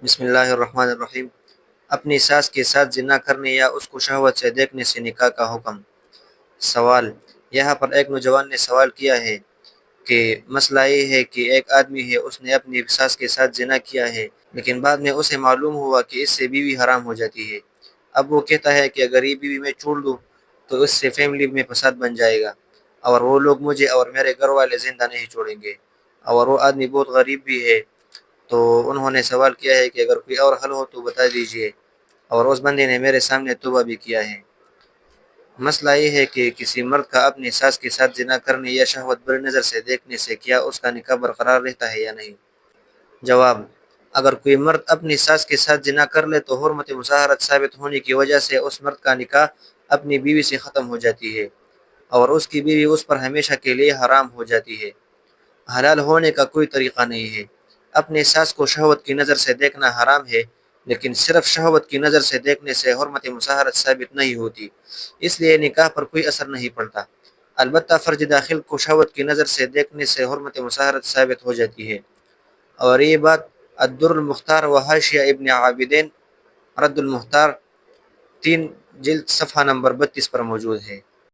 بسم اللہ الرحمن الرحیم۔ اپنی ساس کے ساتھ زنا کرنے یا اس کو شہوت سے دیکھنے سے نکاح کا حکم۔ سوال: یہاں پر ایک نوجوان نے سوال کیا ہے کہ مسئلہ یہ ہے کہ ایک آدمی ہے، اس نے اپنی ساس کے ساتھ زنا کیا ہے، لیکن بعد میں اسے معلوم ہوا کہ اس سے بیوی حرام ہو جاتی ہے۔ اب وہ کہتا ہے کہ اگر یہ بیوی میں چھوڑ دوں تو اس سے فیملی میں فساد بن جائے گا، اور وہ لوگ مجھے اور میرے گھر والے زندہ نہیں چھوڑیں گے، اور وہ آدمی بہت غریب بھی ہے۔ تو انہوں نے سوال کیا ہے کہ اگر کوئی اور حل ہو تو بتا دیجئے، اور اس بندے نے میرے سامنے توبہ بھی کیا ہے۔ مسئلہ یہ ہے کہ کسی مرد کا اپنی ساس کے ساتھ زنا کرنے یا شہوت بری نظر سے دیکھنے سے کیا اس کا نکاح برقرار رہتا ہے یا نہیں؟ جواب: اگر کوئی مرد اپنی ساس کے ساتھ زنا کر لے تو حرمت مظاہرت ثابت ہونے کی وجہ سے اس مرد کا نکاح اپنی بیوی سے ختم ہو جاتی ہے، اور اس کی بیوی اس پر ہمیشہ کے لیے حرام ہو جاتی ہے۔ حلال ہونے کا کوئی طریقہ نہیں ہے۔ اپنے ساس کو شہوت کی نظر سے دیکھنا حرام ہے، لیکن صرف شہوت کی نظر سے دیکھنے سے حرمت مصاہرت ثابت نہیں ہوتی، اس لیے نکاح پر کوئی اثر نہیں پڑتا۔ البتہ فرج داخل کو شہوت کی نظر سے دیکھنے سے حرمت مصاہرت ثابت ہو جاتی ہے، اور یہ بات الدر المختار و حاشیہ ابن عابدین رد المختار 3 جلد صفحہ نمبر 32 پر موجود ہے۔